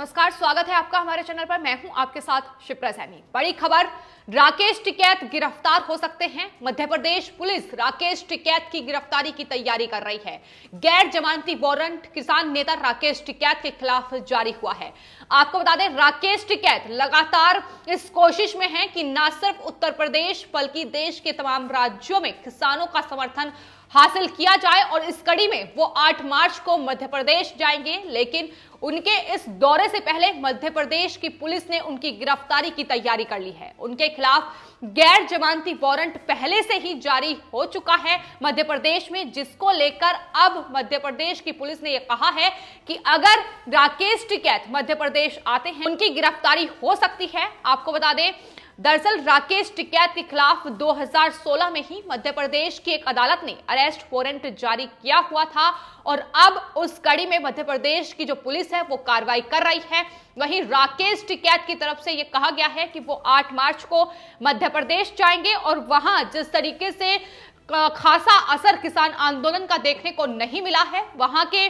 नमस्कार, स्वागत है आपका हमारे चैनल पर। मैं हूं आपके साथ शिप्रा सैनी। बड़ी खबर, राकेश टिकैत गिरफ्तार हो सकते हैं। मध्य प्रदेश पुलिस राकेश टिकैत की गिरफ्तारी की तैयारी कर रही है। गैर जमानती वारंट किसान नेता राकेश टिकैत के खिलाफ जारी हुआ है। आपको बता दें, राकेश टिकैत लगातार इस कोशिश में है कि न सिर्फ उत्तर प्रदेश बल्कि देश के तमाम राज्यों में किसानों का समर्थन हासिल किया जाए, और इस कड़ी में वो 8 मार्च को मध्य प्रदेश जाएंगे। लेकिन उनके इस दौरे से पहले मध्य प्रदेश की पुलिस ने उनकी गिरफ्तारी की तैयारी कर ली है। उनके खिलाफ गैर जमानती वारंट पहले से ही जारी हो चुका है मध्य प्रदेश में, जिसको लेकर अब मध्य प्रदेश की पुलिस ने यह कहा है कि अगर राकेश टिकैत मध्य प्रदेश आते हैं, उनकी गिरफ्तारी हो सकती है। आपको बता दें, दरअसल राकेश टिकैत के खिलाफ 2016 में ही मध्य प्रदेश की एक अदालत ने अरेस्ट वारंट जारी किया हुआ था, और अब उस कड़ी में मध्य प्रदेश की जो पुलिस है वो कार्रवाई कर रही है। वहीं राकेश टिकैत की तरफ से ये कहा गया है कि वो 8 मार्च को मध्य प्रदेश जाएंगे, और वहां जिस तरीके से खासा असर किसान आंदोलन का देखने को नहीं मिला है, वहां के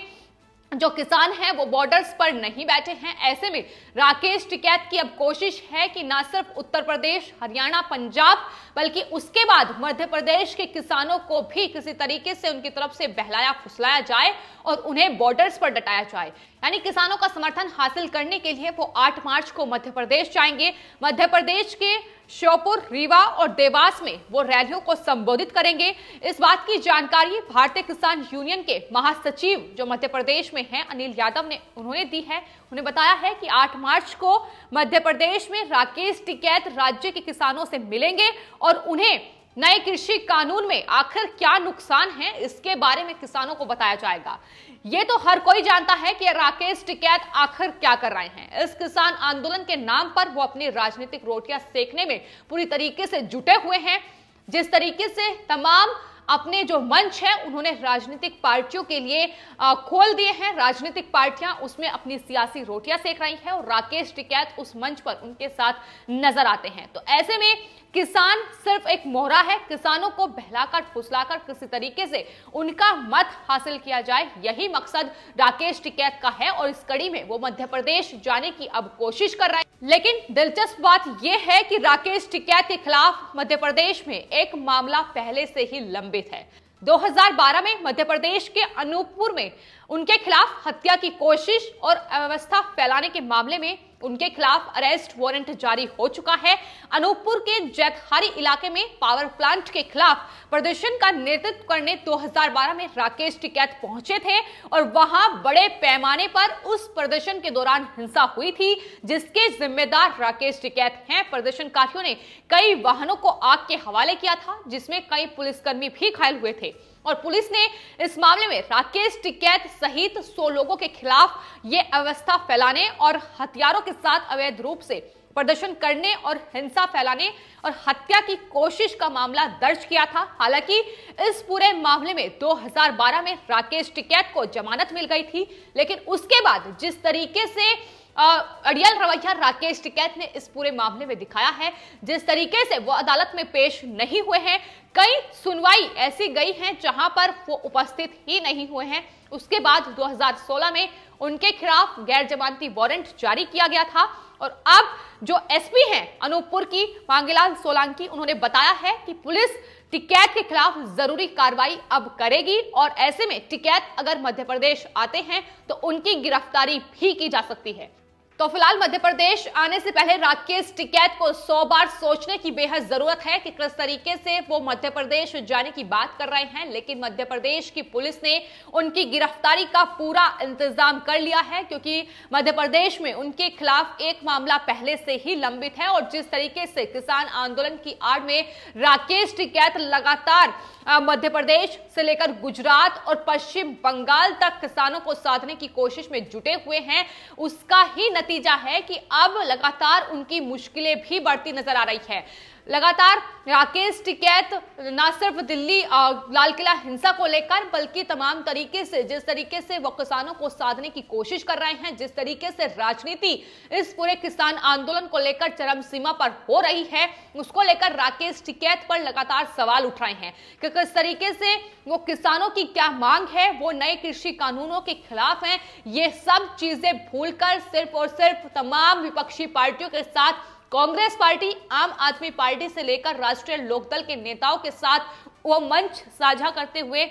जो किसान हैं वो बॉर्डर्स पर नहीं बैठे हैं। ऐसे में राकेश टिकैत की अब कोशिश है कि न सिर्फ उत्तर प्रदेश, हरियाणा, पंजाब बल्कि उसके बाद मध्य प्रदेश के किसानों को भी किसी तरीके से उनकी तरफ से बहलाया फुसलाया जाए और उन्हें बॉर्डर्स पर डटाया जाए। यानी किसानों का समर्थन हासिल करने के लिए वो 8 मार्च को मध्य प्रदेश जाएंगे। मध्य प्रदेश के श्योपुर, रीवा और देवास में वो रैलियों को संबोधित करेंगे। इस बात की जानकारी भारतीय किसान यूनियन के महासचिव जो मध्य प्रदेश में हैं, अनिल यादव ने उन्होंने दी है। उन्हें बताया है कि 8 मार्च को मध्य प्रदेश में राकेश टिकैत राज्य के किसानों से मिलेंगे और उन्हें नए कृषि कानून में आखिर क्या नुकसान है, इसके बारे में किसानों को बताया जाएगा। ये तो हर कोई जानता है कि राकेश टिकैत आखिर क्या कर रहे हैं। इस किसान आंदोलन के नाम पर वो अपनी राजनीतिक रोटियां सेकने में पूरी तरीके से जुटे हुए हैं। जिस तरीके से तमाम अपने जो मंच है उन्होंने राजनीतिक पार्टियों के लिए खोल दिए हैं, राजनीतिक पार्टियां उसमें अपनी सियासी रोटियां सेक रही हैं, और राकेश टिकैत उस मंच पर उनके साथ नजर आते हैं। तो ऐसे में किसान सिर्फ एक मोहरा है, किसानों को बहलाकर फुसलाकर किसी तरीके से उनका मत हासिल किया जाए, यही मकसद राकेश टिकैत का है, और इस कड़ी में वो मध्य प्रदेश जाने की अब कोशिश कर रहे हैं। लेकिन दिलचस्प बात यह है कि राकेश टिकैत के खिलाफ मध्य प्रदेश में एक मामला पहले से ही लंबित है। 2012 में मध्य प्रदेश के अनूपपुर में उनके खिलाफ हत्या की कोशिश और अव्यवस्था फैलाने के मामले में उनके खिलाफ अरेस्ट वारंट जारी हो चुका है। अनूपपुर के जैतहारी इलाके में पावर प्लांट के खिलाफ प्रदर्शन का नेतृत्व करने 2012 में राकेश टिकैत पहुंचे थे, और वहां बड़े पैमाने पर उस प्रदर्शन के दौरान हिंसा हुई थी, जिसके जिम्मेदार राकेश टिकैत हैं। प्रदर्शनकारियों ने कई वाहनों को आग के हवाले किया था, जिसमें कई पुलिसकर्मी भी घायल हुए थे, और पुलिस ने इस मामले में राकेश टिकैत सहित 100 लोगों के खिलाफ ये अव्यवस्था फैलाने और हथियारों के साथ अवैध रूप से प्रदर्शन करने और हिंसा फैलाने और हत्या की कोशिश का मामला दर्ज किया था। हालांकि इस पूरे मामले में 2012 में राकेश टिकैत को जमानत मिल गई थी, लेकिन उसके बाद जिस तरीके से अड़ियल रवैया राकेश टिकैत ने इस पूरे मामले में दिखाया है, जिस तरीके से वो अदालत में पेश नहीं हुए हैं, कई सुनवाई ऐसी गई हैं जहां पर वो उपस्थित ही नहीं हुए हैं। उसके बाद 2016 में उनके खिलाफ गैर जमानती वारंट जारी किया गया था, और अब जो एसपी हैं अनूपपुर की मांगेलाल सोलंकी, उन्होंने बताया है कि पुलिस टिकैत के खिलाफ जरूरी कार्रवाई अब करेगी, और ऐसे में टिकैत अगर मध्य प्रदेश आते हैं तो उनकी गिरफ्तारी भी की जा सकती है। तो फिलहाल मध्य प्रदेश आने से पहले राकेश टिकैत को 100 बार सोचने की बेहद जरूरत है कि किस तरीके से वो मध्य प्रदेश जाने की बात कर रहे हैं। लेकिन मध्य प्रदेश की पुलिस ने उनकी गिरफ्तारी का पूरा इंतजाम कर लिया है, क्योंकि मध्य प्रदेश में उनके खिलाफ एक मामला पहले से ही लंबित है, और जिस तरीके से किसान आंदोलन की आड़ में राकेश टिकैत लगातार मध्य प्रदेश से लेकर गुजरात और पश्चिम बंगाल तक किसानों को साधने की कोशिश में जुटे हुए हैं, उसका ही नतीजा है कि अब लगातार उनकी मुश्किलें भी बढ़ती नजर आ रही है। लगातार राकेश टिकैत न सिर्फ दिल्ली लाल किला हिंसा को लेकर बल्कि तमाम तरीके से जिस तरीके से वो किसानों को साधने की कोशिश कर रहे हैं, जिस तरीके से राजनीति इस पूरे किसान आंदोलन को लेकर चरम सीमा पर हो रही है, उसको लेकर राकेश टिकैत पर लगातार सवाल उठ रहे हैं कि किस तरीके से वो किसानों की क्या मांग है, वो नए कृषि कानूनों के खिलाफ हैं। ये सब चीजें भूलकर सिर्फ और सिर्फ तमाम विपक्षी पार्टियों के साथ कांग्रेस पार्टी, आम आदमी पार्टी से लेकर राष्ट्रीय लोकदल के नेताओं के साथ वो मंच साझा करते हुए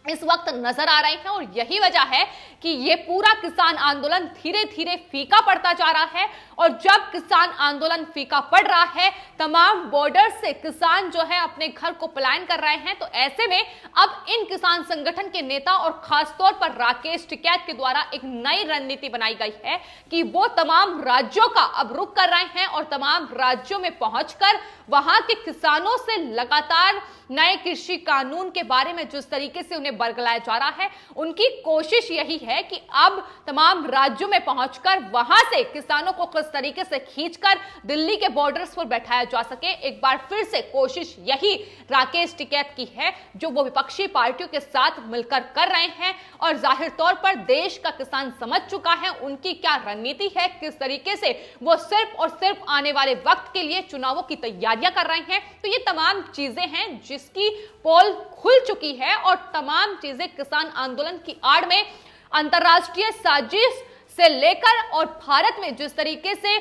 इस वक्त नजर आ रहे हैं। और यही वजह है कि ये पूरा किसान आंदोलन धीरे धीरे फीका पड़ता जा रहा है। और जब किसान आंदोलन फीका पड़ रहा है, तमाम बॉर्डर से किसान जो है अपने घर को पलायन कर रहे हैं, तो ऐसे में अब इन किसान संगठन के नेता और खासतौर पर राकेश टिकैत के द्वारा एक नई रणनीति बनाई गई है कि वो तमाम राज्यों का अब रुख कर रहे हैं और तमाम राज्यों में पहुंचकर वहां के किसानों से लगातार नए कृषि कानून के बारे में जिस तरीके से उन्हें बरगलाया जा रहा है, उनकी कोशिश यही है कि अब तमाम राज्यों में पहुंचकर वहां से किसानों को किस तरीके से खींचकर दिल्ली के बॉर्डर्स पर बैठाया जा सके। एक बार फिर से कोशिश यही राकेश टिकैत की है जो वो विपक्षी पार्टियों के साथ मिलकर कर रहे हैं। और जाहिर तौर पर देश का किसान समझ चुका है उनकी क्या रणनीति है, किस तरीके से वो सिर्फ और सिर्फ आने वाले वक्त के लिए चुनावों की तैयारियां कर रहे हैं। तो ये तमाम चीजें हैं जिसकी पोल खुल चुकी है और तमाम चीजें किसान आंदोलन की आड़ में अंतरराष्ट्रीय साजिश से लेकर और भारत में जिस तरीके से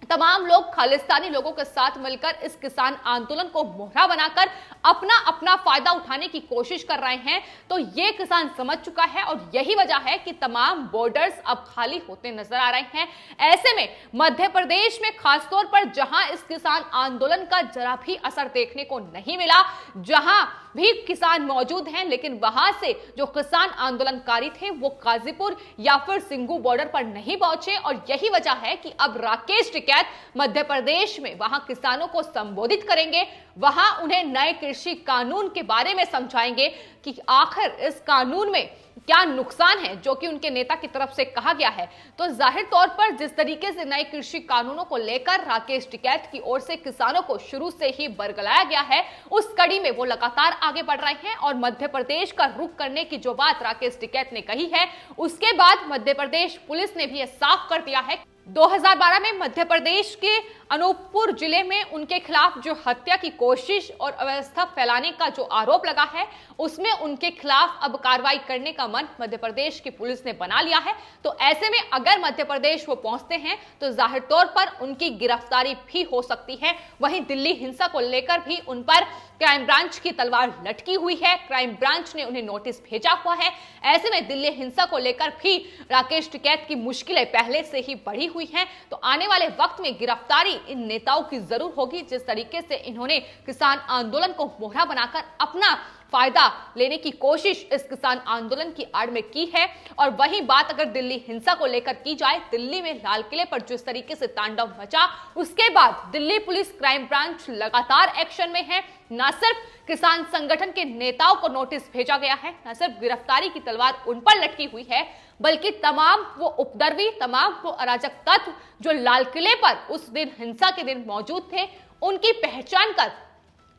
तमाम लोग खालिस्तानी लोगों के साथ मिलकर इस किसान आंदोलन को मोहरा बनाकर अपना अपना फायदा उठाने की कोशिश कर रहे हैं, तो ये किसान समझ चुका है। और यही वजह है कि तमाम बॉर्डर्स अब खाली होते नजर आ रहे हैं। ऐसे में मध्य प्रदेश में खासतौर पर जहां इस किसान आंदोलन का जरा भी असर देखने को नहीं मिला, जहां भी किसान मौजूद हैं, लेकिन वहां से जो किसान आंदोलनकारी थे वो गाजीपुर या फिर सिंगू बॉर्डर पर नहीं पहुंचे। और यही वजह है कि अब राकेश टिकैत मध्य प्रदेश में वहां किसानों को संबोधित करेंगे, वहां उन्हें नए कृषि कानून के बारे में समझाएंगे कि आखिर इस कानून में क्या नुकसान है जो कि उनके नेता की तरफ से कहा गया है। तो जाहिर तौर पर जिस तरीके से नए कृषि कानूनों को लेकर राकेश टिकैत की ओर से किसानों को शुरू से ही बरगलाया गया है, उस कड़ी में वो लगातार आगे बढ़ रहे हैं। और मध्य प्रदेश का रुख करने की जो बात राकेश टिकैत ने कही है, उसके बाद मध्य प्रदेश पुलिस ने भी यह साफ कर दिया है 2012 में मध्य प्रदेश के अनूपपुर जिले में उनके खिलाफ जो हत्या की कोशिश और अव्यवस्था फैलाने का जो आरोप लगा है, उसमें उनके खिलाफ अब कार्रवाई करने का मन मध्य प्रदेश की पुलिस ने बना लिया है। तो ऐसे में अगर मध्य प्रदेश वो पहुंचते हैं तो जाहिर तौर पर उनकी गिरफ्तारी भी हो सकती है। वहीं दिल्ली हिंसा को लेकर भी उन पर क्राइम ब्रांच की तलवार लटकी हुई है, क्राइम ब्रांच ने उन्हें नोटिस भेजा हुआ है। ऐसे में दिल्ली हिंसा को लेकर भी राकेश टिकैत की मुश्किलें पहले से ही बढ़ी हुई हैं। तो आने वाले वक्त में गिरफ्तारी इन नेताओं की जरूर होगी, जिस तरीके से इन्होंने किसान आंदोलन को मोहरा बनाकर अपना फायदा लेने की कोशिश इस किसान आंदोलन की आड़ में की है। और वही बात अगर दिल्ली हिंसा को लेकर की जाए, दिल्ली में लाल किले पर जिस तरीके से तांडव मचा, उसके बाद दिल्ली पुलिस क्राइम ब्रांच लगातार एक्शन में है। न सिर्फ किसान संगठन के नेताओं को नोटिस भेजा गया है, न सिर्फ गिरफ्तारी की तलवार उन पर लटकी हुई है, बल्कि तमाम वो उपद्रवी, तमाम वो अराजक तत्व जो लाल किले पर उस दिन हिंसा के दिन मौजूद थे, उनकी पहचान कर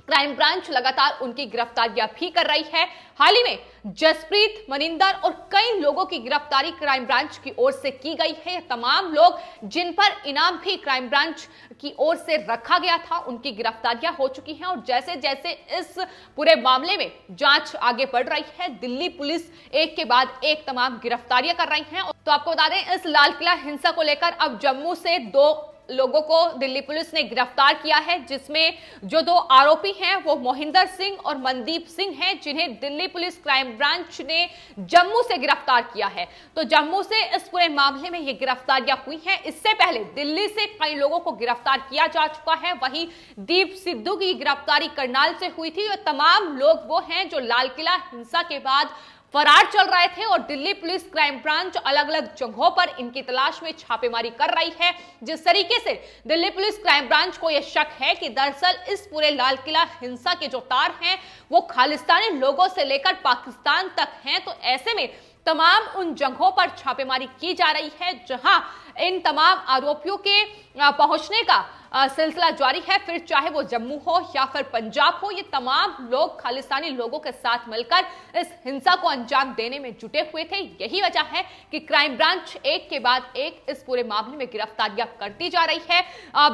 क्राइम ब्रांच लगातार उनकी गिरफ्तारियां भी कर रही है। हाल ही में जसप्रीत मनिंदर और कई लोगों की गिरफ्तारी क्राइम ब्रांच की ओर से की गई है। तमाम लोग जिन पर इनाम भी क्राइम ब्रांच की ओर से रखा गया था, उनकी गिरफ्तारियां हो चुकी हैं। और जैसे जैसे इस पूरे मामले में जांच आगे बढ़ रही है, दिल्ली पुलिस एक के बाद एक तमाम गिरफ्तारियां कर रही है। तो आपको बता दें, इस लाल किला हिंसा को लेकर अब जम्मू से 2 लोगों को दिल्ली पुलिस ने गिरफ्तार किया है, जिसमें जो 2 आरोपी हैं वो मोहिंदर सिंह और मनदीप सिंह हैं, जिन्हें दिल्ली पुलिस क्राइम ब्रांच ने जम्मू से गिरफ्तार किया है। तो जम्मू से इस पूरे मामले में ये गिरफ्तारियां हुई हैं। इससे पहले दिल्ली से कई लोगों को गिरफ्तार किया जा चुका है। वहीं दीप सिद्धू की गिरफ्तारी करनाल से हुई थी। और तमाम लोग वो हैं जो लाल किला हिंसा के बाद फरार चल रहे थे और दिल्ली पुलिस क्राइम ब्रांच अलग अलग जगहों पर इनकी तलाश में छापेमारी कर रही है। जिस तरीके से दिल्ली पुलिस क्राइम ब्रांच को यह शक है कि दरअसल इस पूरे लाल किला हिंसा के जो तार हैं वो खालिस्तानी लोगों से लेकर पाकिस्तान तक हैं। तो ऐसे में तमाम उन जगहों पर छापेमारी की जा रही है जहां इन तमाम आरोपियों के पहुंचने का सिलसिला जारी है। फिर चाहे वो जम्मू हो या फिर पंजाब हो, ये तमाम लोग खालिस्तानी लोगों के साथ मिलकर इस हिंसा को अंजाम देने में जुटे हुए थे। यही वजह है कि क्राइम ब्रांच एक के बाद एक इस पूरे मामले में गिरफ्तारियां करती जा रही है।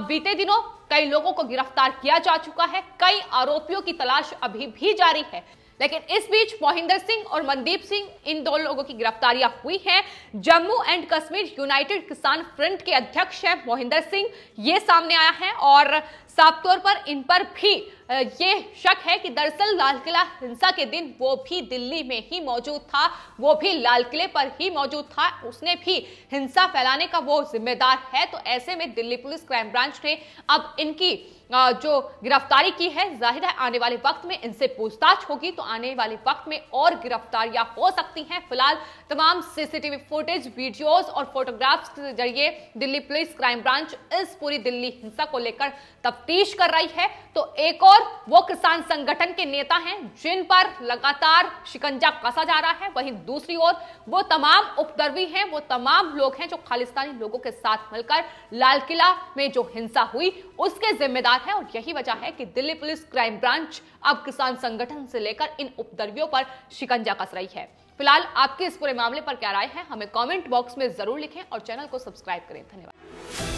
बीते दिनों कई लोगों को गिरफ्तार किया जा चुका है, कई आरोपियों की तलाश अभी भी जारी है। लेकिन इस बीच मोहिंदर सिंह और मनदीप सिंह, इन दो लोगों की गिरफ्तारियां हुई हैं। जम्मू एंड कश्मीर यूनाइटेड किसान फ्रंट के अध्यक्ष हैं मोहिंदर सिंह, ये सामने आया है और साफ तौर पर इन पर भी ये शक है कि दरअसल लाल किला हिंसा के दिन वो भी दिल्ली में ही मौजूद था, वो भी लाल किले पर ही मौजूद था, उसने भी हिंसा फैलाने का वो जिम्मेदार है। तो ऐसे में दिल्ली पुलिस क्राइम ब्रांच ने अब इनकी जो गिरफ्तारी की है, जाहिर है आने वाले वक्त में इनसे पूछताछ होगी तो आने वाले वक्त में और गिरफ्तारियां हो सकती हैं। फिलहाल तमाम सीसीटीवी फुटेज, वीडियोस और फोटोग्राफ्स के जरिए दिल्ली पुलिस क्राइम ब्रांच इस पूरी दिल्ली हिंसा को लेकर तफ्तीश कर रही है। तो एक और वो किसान संगठन के नेता हैं जिन पर लगातार शिकंजा कसा जा रहा है, वहीं दूसरी ओर वो तमाम उपद्रवी हैं, वो तमाम लोग हैं जो खालिस्तानी लोगों के साथ मिलकर लाल किला में जो हिंसा हुई उसके जिम्मेदार है। और यही वजह है कि दिल्ली पुलिस क्राइम ब्रांच अब किसान संगठन से लेकर इन उपद्रवियों पर शिकंजा कस रही है। फिलहाल आपके इस पूरे मामले पर क्या राय है, हमें कमेंट बॉक्स में जरूर लिखें और चैनल को सब्सक्राइब करें। धन्यवाद।